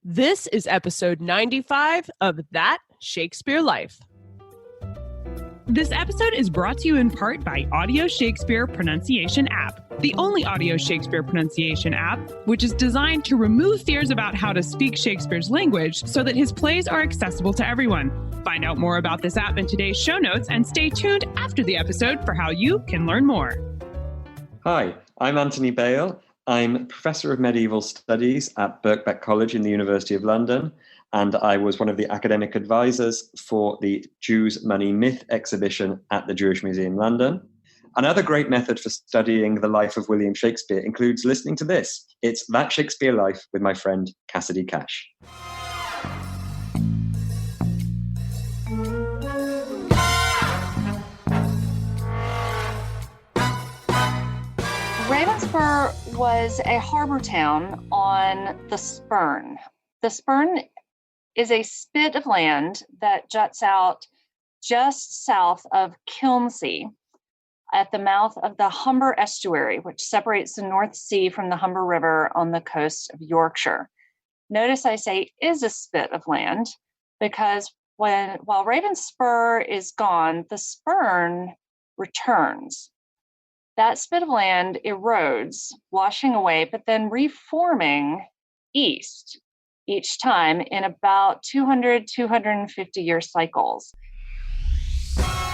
This is episode 95 of That Shakespeare Life. This episode is brought to you in part by Audio Shakespeare Pronunciation App, the only audio Shakespeare pronunciation app which is designed to remove fears about how to speak Shakespeare's language so that his plays are accessible to everyone. Find out more about this app in today's show notes and stay tuned after the episode for how you can learn more. Hi, I'm Anthony Bale. I'm Professor of Medieval Studies at Birkbeck College in the University of London, and I was one of the academic advisors for the Jews, Money, Myth exhibition at the Jewish Museum London. Another great method for studying the life of William Shakespeare includes listening to this. It's That Shakespeare Life with my friend Cassidy Cash. Ravenspurgh was a harbor town on the Spurn. The Spurn is a spit of land that juts out just south of Kilnsea at the mouth of the Humber estuary, which separates the North Sea from the Humber River on the coast of Yorkshire. Notice I say is a spit of land because while Ravenspurgh is gone, the Spurn returns. That spit of land erodes, washing away, but then reforming east each time in about 250-year cycles.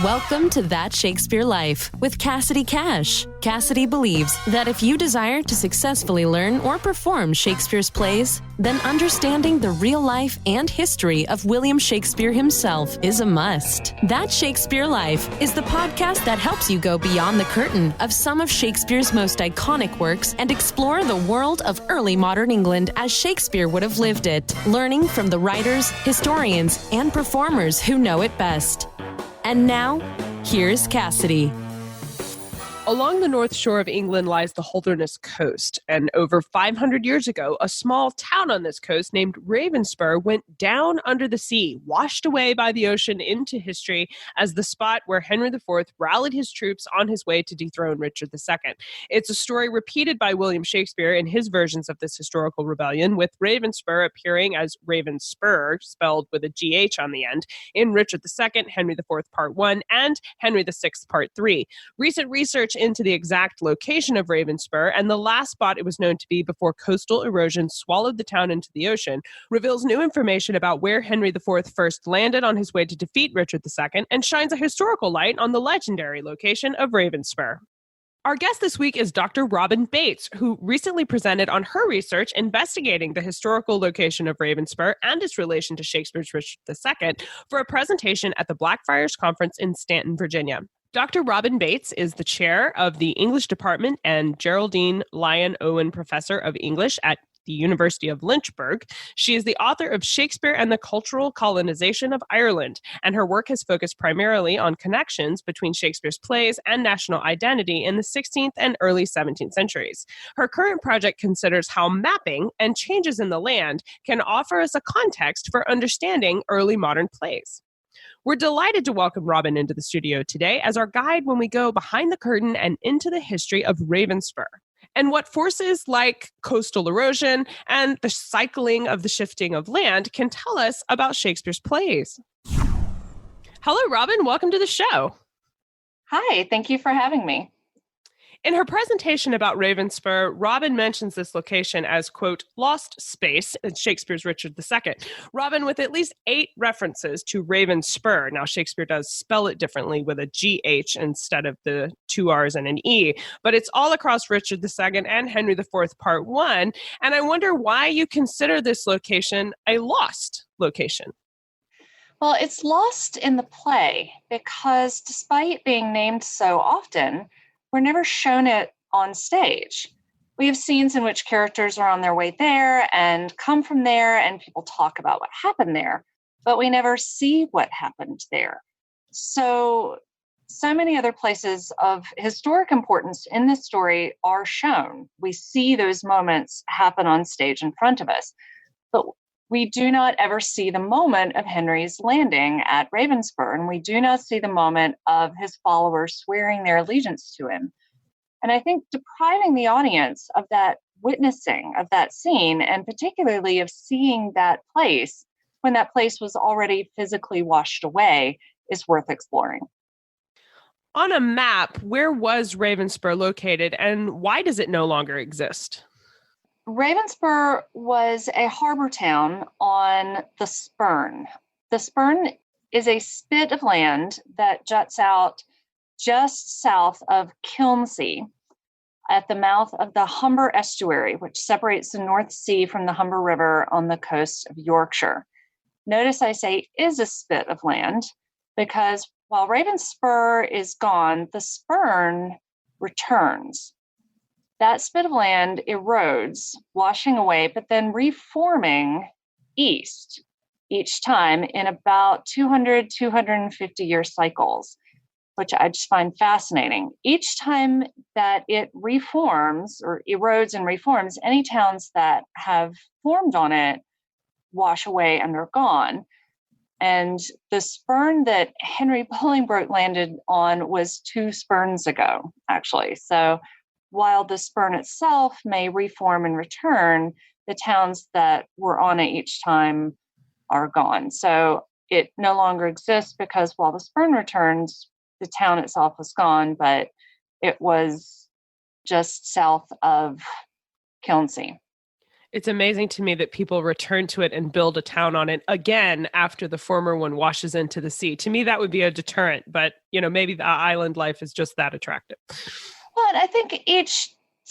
Welcome to That Shakespeare Life with Cassidy Cash. Cassidy believes that if you desire to successfully learn or perform Shakespeare's plays, then understanding the real life and history of William Shakespeare himself is a must. That Shakespeare Life is the podcast that helps you go beyond the curtain of some of Shakespeare's most iconic works and explore the world of early modern England as Shakespeare would have lived it, learning from the writers, historians, and performers who know it best. And now, here's Cassidy. Along the north shore of England lies the Holderness Coast, and over 500 years ago, a small town on this coast named Ravenspurgh went down under the sea, washed away by the ocean into history as the spot where Henry IV rallied his troops on his way to dethrone Richard II. It's a story repeated by William Shakespeare in his versions of this historical rebellion, with Ravenspurgh appearing as Ravenspurgh, spelled with a GH on the end, in Richard II, Henry IV Part 1, and Henry VI Part 3. Recent research into the exact location of Ravenspurgh and the last spot it was known to be before coastal erosion swallowed the town into the ocean reveals new information about where Henry IV first landed on his way to defeat Richard II and shines a historical light on the legendary location of Ravenspurgh. Our guest this week is Dr. Robin Bates, who recently presented on her research investigating the historical location of Ravenspurgh and its relation to Shakespeare's Richard II for a presentation at the Blackfriars Conference in Staunton, Virginia. Dr. Robin Bates is the chair of the English Department and Geraldine Lyon Owen Professor of English at the University of Lynchburg. She is the author of Shakespeare and the Cultural Colonization of Ireland, and her work has focused primarily on connections between Shakespeare's plays and national identity in the 16th and early 17th centuries. Her current project considers how mapping and changes in the land can offer us a context for understanding early modern plays. We're delighted to welcome Robin into the studio today as our guide when we go behind the curtain and into the history of Ravenspurgh and what forces like coastal erosion and the cycling of the shifting of land can tell us about Shakespeare's plays. Hello, Robin. Welcome to the show. Hi, thank you for having me. In her presentation about Ravenspurgh, Robin mentions this location as, quote, lost space in Shakespeare's Richard II. Robin, with at least 8 references to Ravenspurgh. Now, Shakespeare does spell it differently with a GH instead of the 2 R's and an E, but it's all across Richard II and Henry IV Part 1. And I wonder why you consider this location a lost location. Well, it's lost in the play because despite being named so often, we're never shown it on stage. We have scenes in which characters are on their way there and come from there, and people talk about what happened there, but we never see what happened there. So many other places of historic importance in this story are shown. We see those moments happen on stage in front of us, but we do not ever see the moment of Henry's landing at Ravenspurgh, and we do not see the moment of his followers swearing their allegiance to him. And I think depriving the audience of that witnessing of that scene, and particularly of seeing that place when that place was already physically washed away, is worth exploring. On a map, where was Ravenspurgh located, and why does it no longer exist? Ravenspurgh was a harbor town on the Spurn. The Spurn is a spit of land that juts out just south of Kilnsea at the mouth of the Humber estuary, which separates the North Sea from the Humber River on the coast of Yorkshire. Notice I say is a spit of land because while Ravenspurgh is gone, the Spurn returns. That spit of land erodes, washing away, but then reforming east each time in about 250-year cycles, which I just find fascinating. Each time that it reforms or erodes and reforms, any towns that have formed on it wash away and they're gone. And the spurn that Henry Bolingbroke landed on was 2 spurns ago, actually. So while the spurn itself may reform and return, the towns that were on it each time are gone. So it no longer exists because while the spurn returns, the town itself was gone, but it was just south of Kilnsea. It's amazing to me that people return to it and build a town on it again after the former one washes into the sea. To me, that would be a deterrent, but maybe the island life is just that attractive. But I think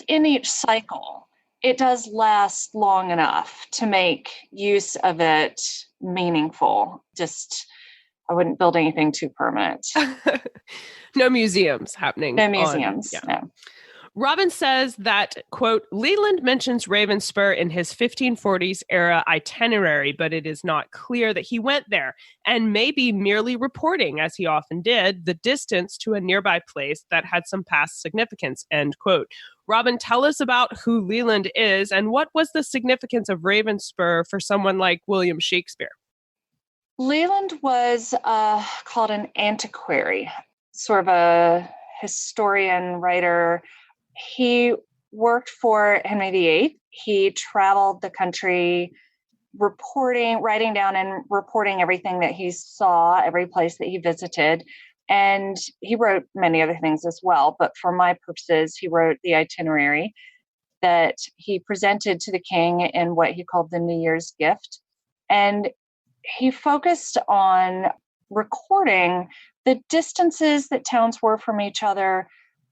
in each cycle, it does last long enough to make use of it meaningful. Just, I wouldn't build anything too permanent. No museums happening. No museums, no. Robin says that, quote, Leland mentions Ravenspurgh in his 1540s era itinerary, but it is not clear that he went there and may be merely reporting, as he often did, the distance to a nearby place that had some past significance, end quote. Robin, tell us about who Leland is and what was the significance of Ravenspurgh for someone like William Shakespeare? Leland was called an antiquary, sort of a historian, writer. He worked for Henry VIII. He traveled the country writing down and reporting everything that he saw, every place that he visited. And he wrote many other things as well. But for my purposes, he wrote the itinerary that he presented to the king in what he called the New Year's gift. And he focused on recording the distances that towns were from each other,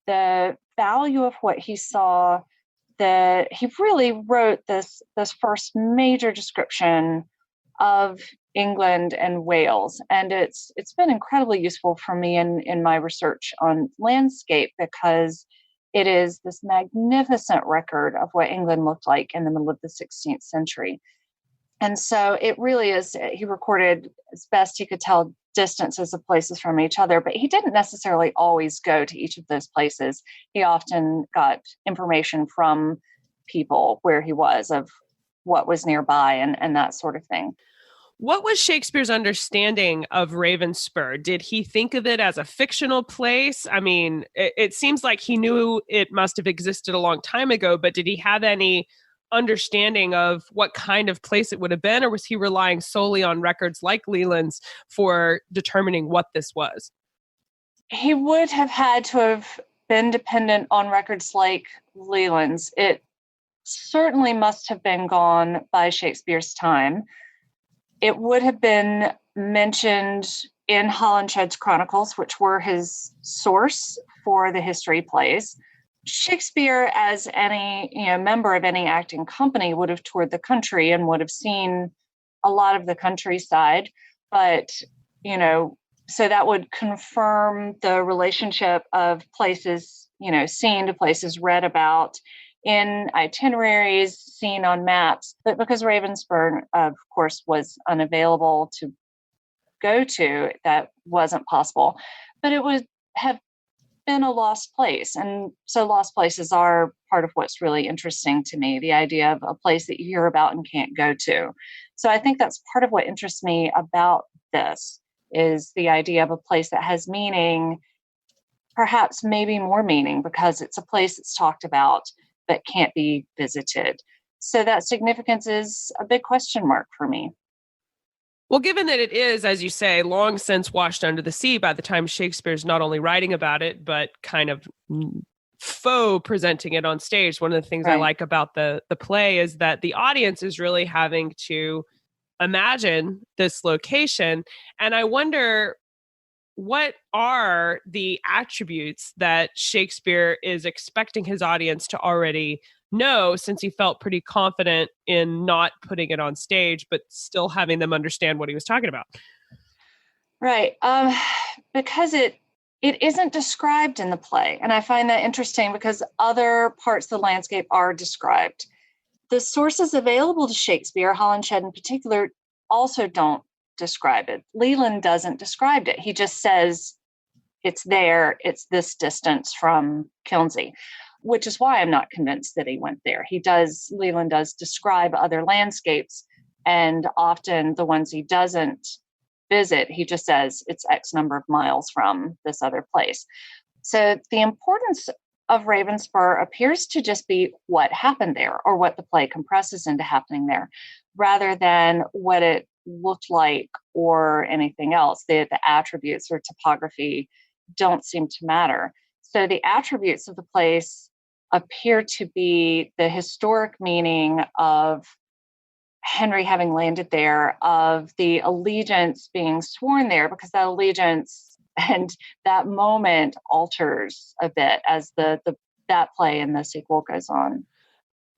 the value of what he saw. He really wrote this first major description of England and Wales, and it's been incredibly useful for me in my research on landscape because it is this magnificent record of what England looked like in the middle of the 16th century. And so it really is, he recorded as best he could tell distances of places from each other, but he didn't necessarily always go to each of those places. He often got information from people where he was, of what was nearby and that sort of thing. What was Shakespeare's understanding of Ravenspurgh? Did he think of it as a fictional place? I mean, it seems like he knew it must have existed a long time ago, but did he have any understanding of what kind of place it would have been, or was he relying solely on records like Leland's for determining what this was? He would have had to have been dependent on records like Leland's. It certainly must have been gone by Shakespeare's time. It would have been mentioned in Holinshed's Chronicles, which were his source for the history plays. Shakespeare, as any member of any acting company, would have toured the country and would have seen a lot of the countryside. But, so that would confirm the relationship of places, seen to places read about in itineraries, seen on maps. But because Ravenspurgh, of course, was unavailable to go to, that wasn't possible. But it would have been a lost place. And so lost places are part of what's really interesting to me, the idea of a place that you hear about and can't go to. So I think that's part of what interests me about this, is the idea of a place that has meaning, perhaps maybe more meaning because it's a place that's talked about but can't be visited. So that significance is a big question mark for me. Well, given that it is, as you say, long since washed under the sea by the time Shakespeare's not only writing about it, but kind of faux presenting it on stage. One of the things I like about the play is that the audience is really having to imagine this location. And I wonder, what are the attributes that Shakespeare is expecting his audience to already know, since he felt pretty confident in not putting it on stage, but still having them understand what he was talking about? Right. Because it isn't described in the play. And I find that interesting because other parts of the landscape are described. The sources available to Shakespeare, Holinshed in particular, also don't describe it. Leland doesn't describe it. He just says it's there, it's this distance from Kilnsey, which is why I'm not convinced that he went there. Leland does describe other landscapes, and often the ones he doesn't visit, he just says it's X number of miles from this other place. So the importance of Ravenspurgh appears to just be what happened there, or what the play compresses into happening there, rather than what it looked like or anything else. The attributes or topography don't seem to matter. So the attributes of the place appear to be the historic meaning of Henry having landed there, of the allegiance being sworn there, because that allegiance and that moment alters a bit as that play and the sequel goes on.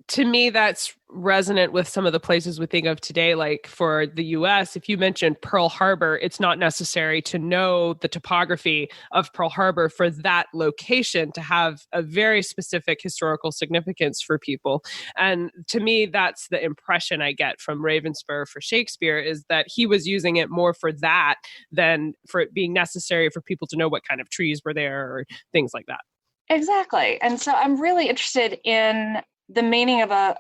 To me, that's resonant with some of the places we think of today. Like for the US, if you mention Pearl Harbor, it's not necessary to know the topography of Pearl Harbor for that location to have a very specific historical significance for people. And to me, that's the impression I get from Ravenspurgh for Shakespeare, is that he was using it more for that than for it being necessary for people to know what kind of trees were there or things like that. Exactly. And so I'm really interested in the meaning of a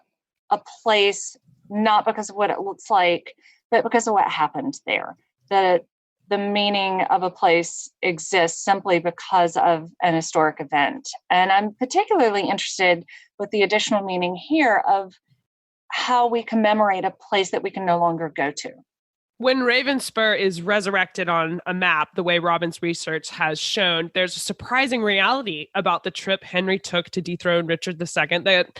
place, not because of what it looks like, but because of what happened there. That the meaning of a place exists simply because of an historic event. And I'm particularly interested with the additional meaning here of how we commemorate a place that we can no longer go to. When Ravenspurgh is resurrected on a map, the way Robin's research has shown, there's a surprising reality about the trip Henry took to dethrone Richard II that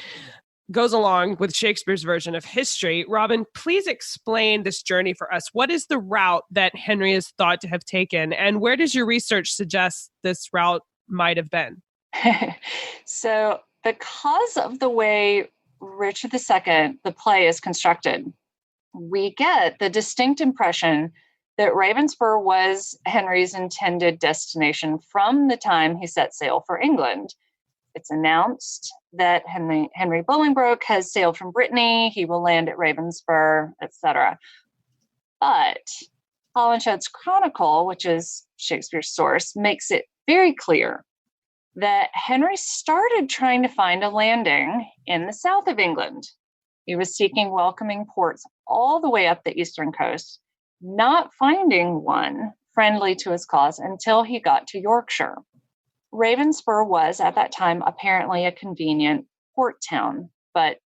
goes along with Shakespeare's version of history. Robin, please explain this journey for us. What is the route that Henry is thought to have taken, and where does your research suggest this route might have been? So, because of the way Richard II, the play, is constructed, we get the distinct impression that Ravenspurgh was Henry's intended destination from the time he set sail for England. It's announced that Henry Bolingbroke has sailed from Brittany. He will land at Ravenspurgh, etc. But Holinshed's Chronicle, which is Shakespeare's source, makes it very clear that Henry started trying to find a landing in the south of England. He was seeking welcoming ports all the way up the eastern coast, not finding one friendly to his cause until he got to Yorkshire. Ravenspurgh was, at that time, apparently a convenient port town. But,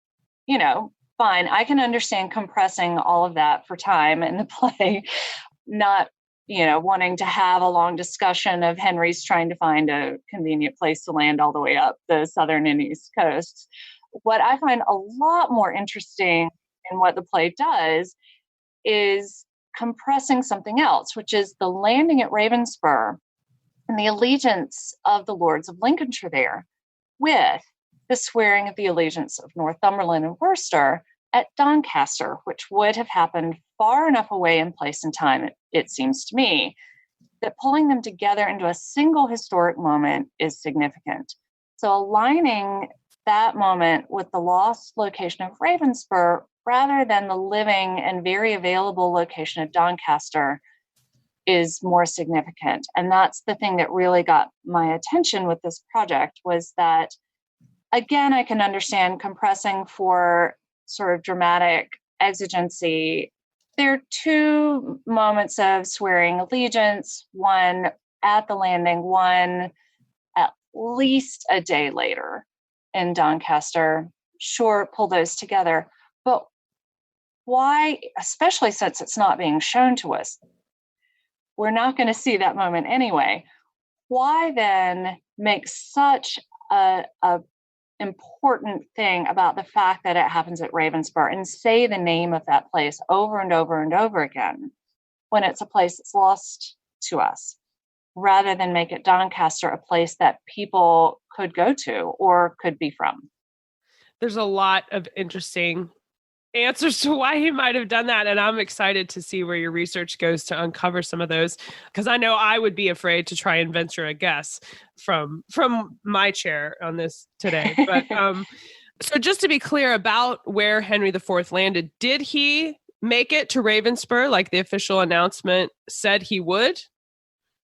fine, I can understand compressing all of that for time in the play, not, wanting to have a long discussion of Henry's trying to find a convenient place to land all the way up the southern and east coasts. What I find a lot more interesting in what the play does is compressing something else, which is the landing at Ravenspurgh and the allegiance of the lords of Lincolnshire there, with the swearing of the allegiance of Northumberland and Worcester at Doncaster, which would have happened far enough away in place and time, it seems to me, that pulling them together into a single historic moment is significant. So aligning that moment with the lost location of Ravenspurgh rather than the living and very available location of Doncaster is more significant. And that's the thing that really got my attention with this project, was that, again, I can understand compressing for sort of dramatic exigency. There are two moments of swearing allegiance, one at the landing, one at least a day later. in Doncaster, sure, pull those together. But why, especially since it's not being shown to us, we're not going to see that moment anyway. Why then make such a important thing about the fact that it happens at Ravenspurgh and say the name of that place over and over and over again when it's a place that's lost to us, rather than make it Doncaster a place that people could go to or could be from? There's a lot of interesting answers to why he might have done that. And I'm excited to see where your research goes to uncover some of those, because I know I would be afraid to try and venture a guess from my chair on this today. But so just to be clear about where Henry IV landed, did he make it to Ravenspurgh like the official announcement said he would?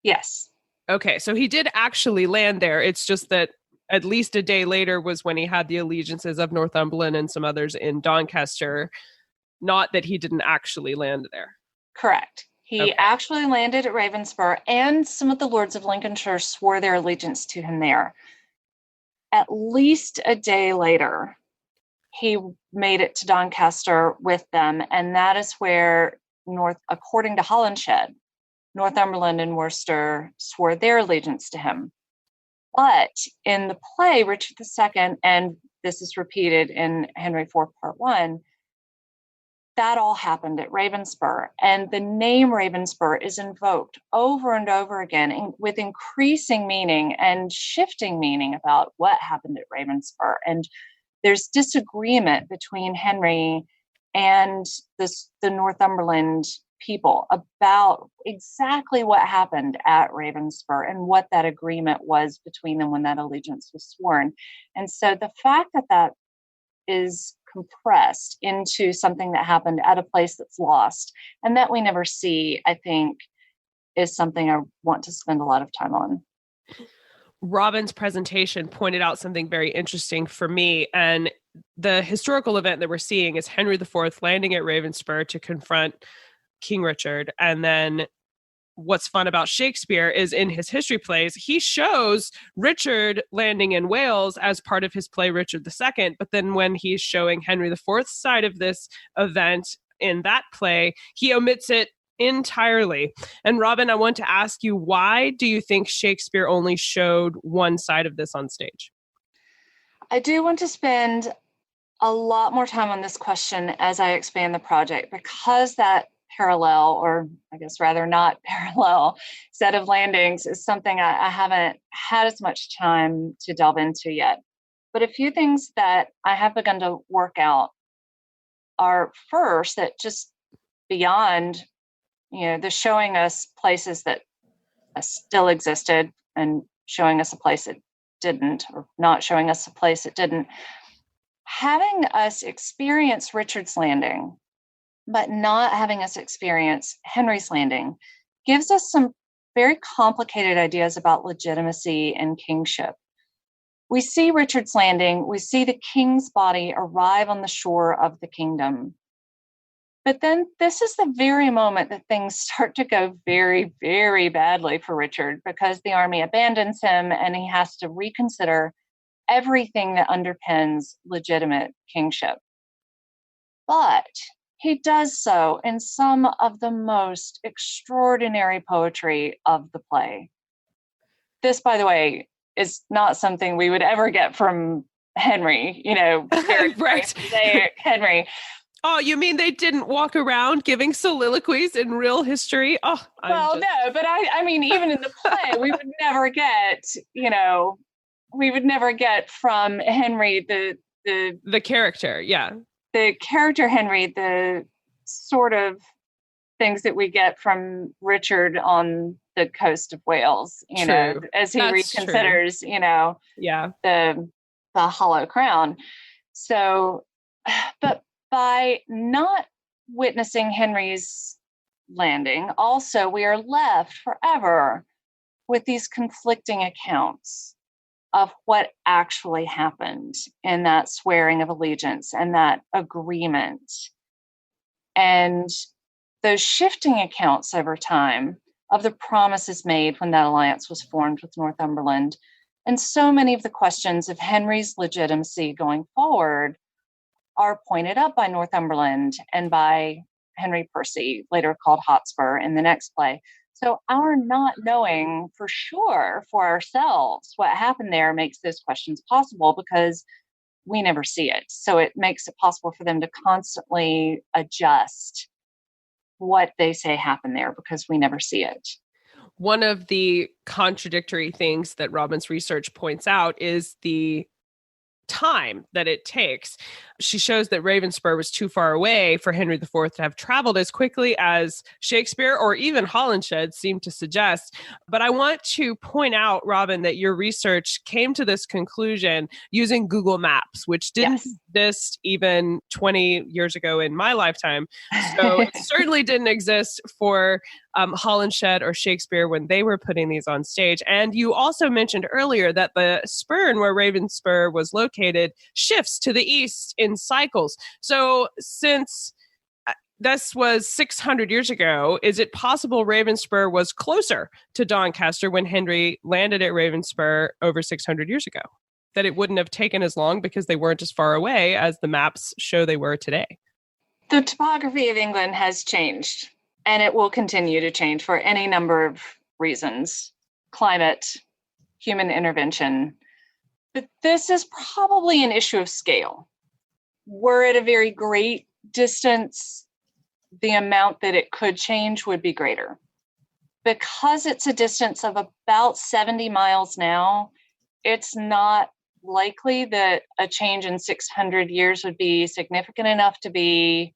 Yes. Okay, so he did actually land there. It's just that at least a day later was when he had the allegiances of Northumberland and some others in Doncaster, not that he didn't actually land there. Correct. He actually landed at Ravenspurgh, and some of the lords of Lincolnshire swore their allegiance to him there. At least a day later, he made it to Doncaster with them, and that is where, according to Holinshed, Northumberland and Worcester swore their allegiance to him. But in the play, Richard II, and this is repeated in Henry IV Part 1, that all happened at Ravenspurgh. And the name Ravenspurgh is invoked over and over again with increasing meaning and shifting meaning about what happened at Ravenspurgh. And there's disagreement between Henry and the Northumberland people about exactly what happened at Ravenspurgh and what that agreement was between them when that allegiance was sworn. And so the fact that that is compressed into something that happened at a place that's lost and that we never see, I think, is something I want to spend a lot of time on. Robin's presentation pointed out something very interesting for me. And the historical event that we're seeing is Henry IV landing at Ravenspurgh to confront King Richard. And then what's fun about Shakespeare is in his history plays, he shows Richard landing in Wales as part of his play Richard II. But then when he's showing Henry IV's side of this event in that play, he omits it entirely. And Robin, I want to ask you, why do you think Shakespeare only showed one side of this on stage? I do want to spend a lot more time on this question as I expand the project, because that parallel, or I guess rather not parallel, set of landings is something I haven't had as much time to delve into yet. But a few things that I have begun to work out are, first, that just beyond, the showing us places that still existed and showing us a place that didn't, or not showing us a place that didn't, having us experience Richard's landing but not having us experience Henry's landing gives us some very complicated ideas about legitimacy and kingship. We see Richard's landing, we see the king's body arrive on the shore of the kingdom. But then this is the very moment that things start to go very, very badly for Richard, because the army abandons him and he has to reconsider everything that underpins legitimate kingship. But he does so in some of the most extraordinary poetry of the play. This, by the way, is not something we would ever get from Henry, right. Henry. Oh, you mean they didn't walk around giving soliloquies in real history? Oh, no, but I mean, even in the play, we would never get from Henry the character, yeah. The character Henry, the sort of things that we get from Richard on the coast of Wales, as he reconsiders, the hollow crown. So, but by not witnessing Henry's landing, also we are left forever with these conflicting accounts of what actually happened in that swearing of allegiance and that agreement. And those shifting accounts over time of the promises made when that alliance was formed with Northumberland And so many of the questions of Henry's legitimacy going forward are pointed up by Northumberland and by Henry Percy, later called Hotspur in the next play. So our not knowing for sure for ourselves what happened there makes those questions possible because we never see it. So it makes it possible for them to constantly adjust what they say happened there because we never see it. One of the contradictory things that Robin's research points out is the time that it takes. She shows that Ravenspurgh was too far away for Henry IV to have traveled as quickly as Shakespeare or even Holinshed seemed to suggest. But I want to point out, Robin, that your research came to this conclusion using Google Maps, which didn't exist even 20 years ago in my lifetime. So it certainly didn't exist for Holinshed or Shakespeare when they were putting these on stage. And you also mentioned earlier that the spurn where Ravenspurgh was located shifts to the east in cycles. So since this was 600 years ago, is it possible Ravenspurgh was closer to Doncaster when Henry landed at Ravenspurgh over 600 years ago? That it wouldn't have taken as long because they weren't as far away as the maps show they were today? The topography of England has changed, and it will continue to change for any number of reasons. Climate, human intervention. But this is probably an issue of scale. Were it a very great distance, the amount that it could change would be greater. Because it's a distance of about 70 miles now, it's not likely that a change in 600 years would be significant enough to be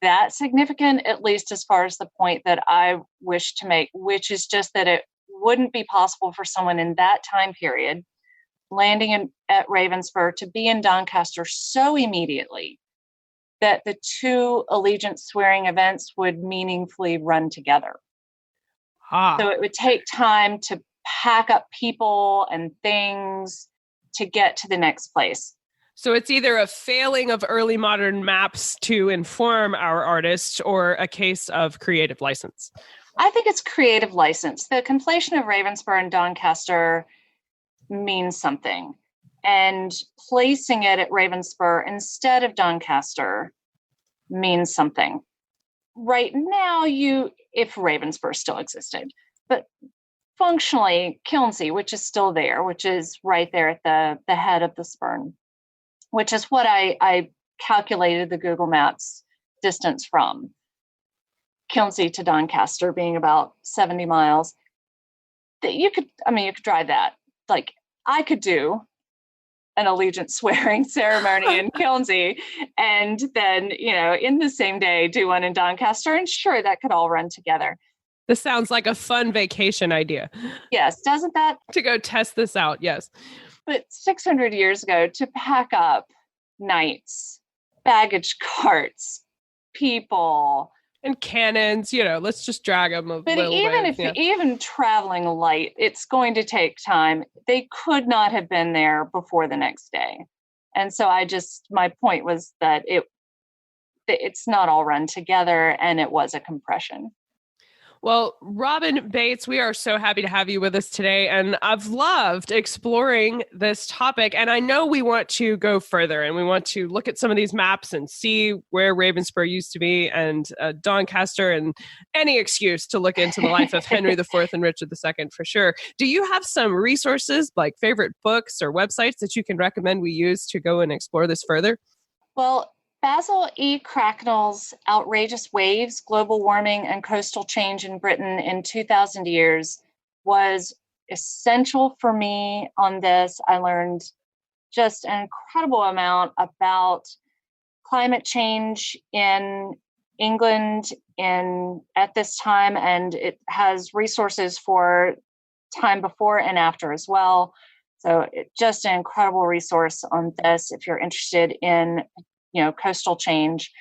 that significant, at least as far as the point that I wish to make, which is just that it wouldn't be possible for someone in that time period landing at Ravenspurgh to be in Doncaster so immediately that the two allegiance swearing events would meaningfully run together. So it would take time to pack up people and things to get to the next place. So it's either a failing of early modern maps to inform our artists or a case of creative license. I think it's creative license. The conflation of Ravenspurgh and Doncaster means something. And placing it at Ravenspurgh instead of Doncaster means something. Right now, if Ravenspurgh still existed, but functionally, Kilnsey, which is still there, which is right there at the head of the spurn, which is what I calculated the Google Maps distance from. Kilnsey to Doncaster being about 70 miles. You could drive that. Like, I could do an allegiance swearing ceremony in Kilnsey and then, in the same day do one in Doncaster. And sure, that could all run together. This sounds like a fun vacation idea. Yes, doesn't that? To go test this out, yes. But 600 years ago, to pack up knights, baggage carts, people, and cannons, let's just drag them a but little even even traveling light, it's going to take time. They could not have been there before the next day. And so my point was that it's not all run together, and it was a compression. Well, Robin Bates, we are so happy to have you with us today, and I've loved exploring this topic, and I know we want to go further, and we want to look at some of these maps and see where Ravenspurgh used to be, and Doncaster, and any excuse to look into the life of Henry IV and Richard II for sure. Do you have some resources, like favorite books or websites that you can recommend we use to go and explore this further? Well, Basil E. Cracknell's Outrageous Waves, Global Warming and Coastal Change in Britain in 2,000 Years was essential for me on this. I learned just an incredible amount about climate change in England at this time, and it has resources for time before and after as well. So just an incredible resource on this if you're interested in coastal change.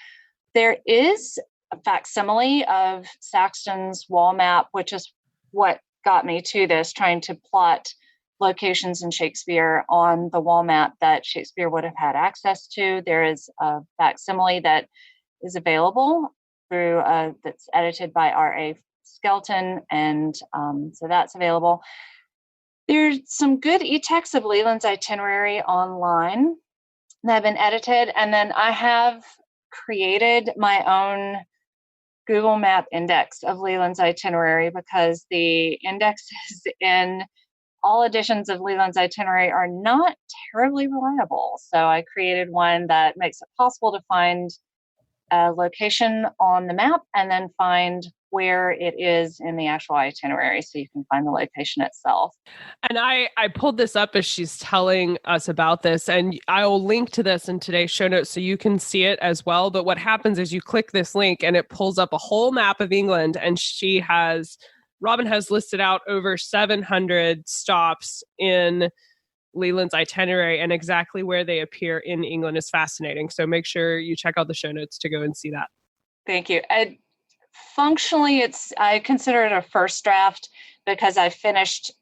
There is a facsimile of Saxton's wall map, which is what got me to this, trying to plot locations in Shakespeare on the wall map that Shakespeare would have had access to. There is a facsimile that is available through that's edited by R.A. Skelton, and so that's available. There's some good e-texts of Leland's itinerary online that have been edited, and then I have created my own Google Map index of Leland's itinerary because the indexes in all editions of Leland's itinerary are not terribly reliable. So I created one that makes it possible to find a location on the map and then find where it is in the actual itinerary so you can find the location itself. And I pulled this up as she's telling us about this, and I will link to this in today's show notes so you can see it as well. But what happens is you click this link and it pulls up a whole map of England, and Robin has listed out over 700 stops in Leland's itinerary, and exactly where they appear in England is fascinating. So make sure you check out the show notes to go and see that. Thank you. Functionally, I consider it a first draft because I finished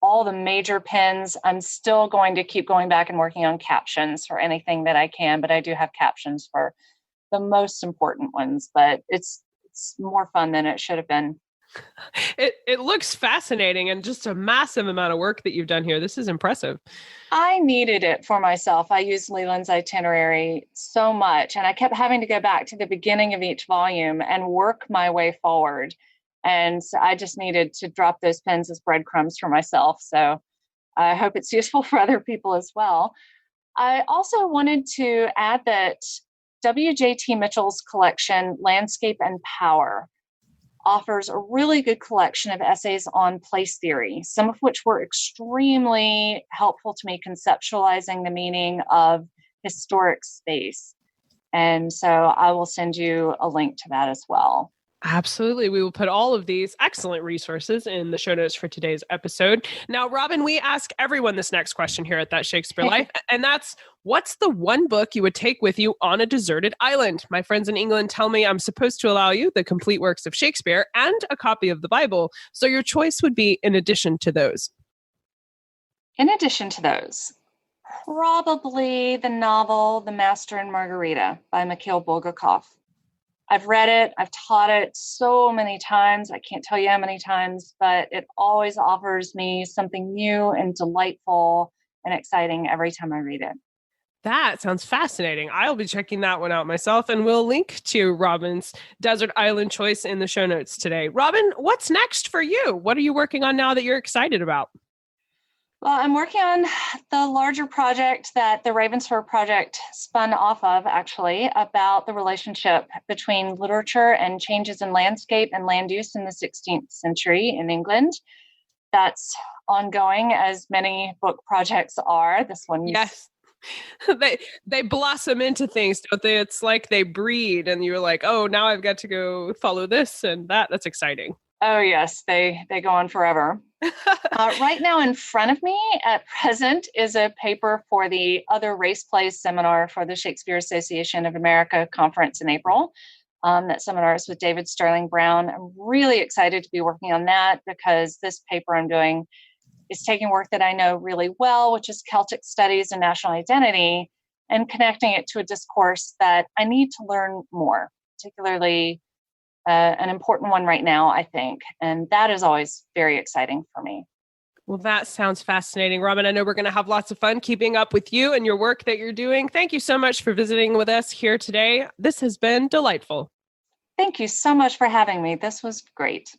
all the major pins. I'm still going to keep going back and working on captions for anything that I can, but I do have captions for the most important ones, but it's more fun than it should have been. It looks fascinating and just a massive amount of work that you've done here. This is impressive. I needed it for myself. I used Leland's itinerary so much, and I kept having to go back to the beginning of each volume and work my way forward. And so I just needed to drop those pins as breadcrumbs for myself. So I hope it's useful for other people as well. I also wanted to add that W.J.T. Mitchell's collection, Landscape and Power, offers a really good collection of essays on place theory, some of which were extremely helpful to me conceptualizing the meaning of historic space. And so I will send you a link to that as well. Absolutely. We will put all of these excellent resources in the show notes for today's episode. Now, Robin, we ask everyone this next question here at That Shakespeare Life, and that's, what's the one book you would take with you on a deserted island? My friends in England tell me I'm supposed to allow you the complete works of Shakespeare and a copy of the Bible. So your choice would be in addition to those. In addition to those, probably the novel The Master and Margarita by Mikhail Bulgakov. I've read it. I've taught it so many times. I can't tell you how many times, but it always offers me something new and delightful and exciting every time I read it. That sounds fascinating. I'll be checking that one out myself, and we'll link to Robin's desert island choice in the show notes today. Robin, what's next for you? What are you working on now that you're excited about? Well, I'm working on the larger project that the Ravenspurgh project spun off of, actually, about the relationship between literature and changes in landscape and land use in the 16th century in England. That's ongoing, as many book projects are. This one, yes. They blossom into things, don't they? It's like they breed, and you're like, oh, now I've got to go follow this and that. That's exciting. Oh, yes. They go on forever. Right now in front of me at present is a paper for the Other Race Plays seminar for the Shakespeare Association of America conference in April. That seminar is with David Sterling Brown. I'm really excited to be working on that because this paper I'm doing is taking work that I know really well, which is Celtic studies and national identity, and connecting it to a discourse that I need to learn more, particularly an important one right now, I think. And that is always very exciting for me. Well, that sounds fascinating. Robin, I know we're going to have lots of fun keeping up with you and your work that you're doing. Thank you so much for visiting with us here today. This has been delightful. Thank you so much for having me. This was great.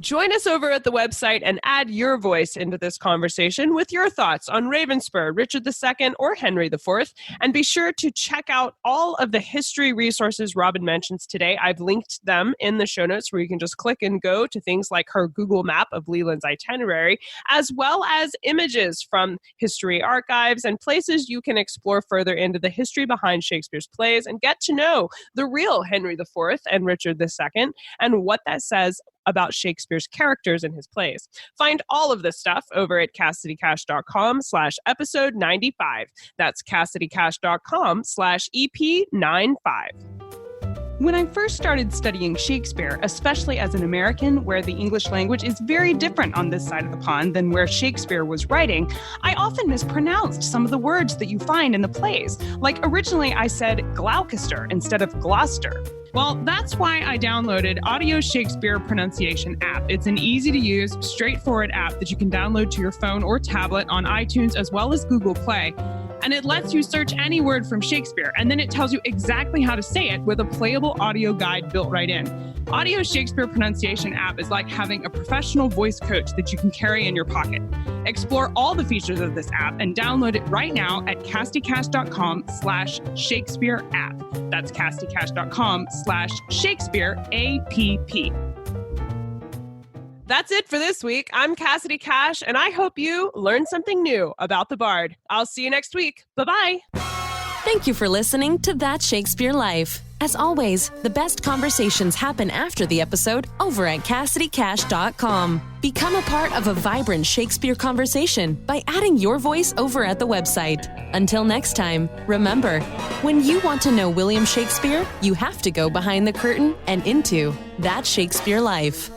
Join us over at the website and add your voice into this conversation with your thoughts on Ravenspurgh, Richard II, or Henry IV. And be sure to check out all of the history resources Robin mentions today. I've linked them in the show notes where you can just click and go to things like her Google map of Leland's itinerary, as well as images from history archives and places you can explore further into the history behind Shakespeare's plays and get to know the real Henry IV and Richard II and what that says about Shakespeare's characters in his plays. Find all of this stuff over at CassidyCash.com/episode 95. That's CassidyCash.com/EP95. When I first started studying Shakespeare, especially as an American, where the English language is very different on this side of the pond than where Shakespeare was writing, I often mispronounced some of the words that you find in the plays. Like originally I said Gloucester instead of Gloucester. Well, that's why I downloaded Audio Shakespeare Pronunciation app. It's an easy-to-use, straightforward app that you can download to your phone or tablet on iTunes as well as Google Play. And it lets you search any word from Shakespeare, and then it tells you exactly how to say it with a playable audio guide built right in. Audio Shakespeare Pronunciation app is like having a professional voice coach that you can carry in your pocket. Explore all the features of this app and download it right now at cassidycash.com/Shakespeare app. That's cassidycash.com/Shakespeare app. That's it for this week. I'm Cassidy Cash, and I hope you learned something new about the Bard. I'll see you next week. Bye-bye. Thank you for listening to That Shakespeare Life. As always, the best conversations happen after the episode over at CassidyCash.com. Become a part of a vibrant Shakespeare conversation by adding your voice over at the website. Until next time, remember, when you want to know William Shakespeare, you have to go behind the curtain and into That Shakespeare Life.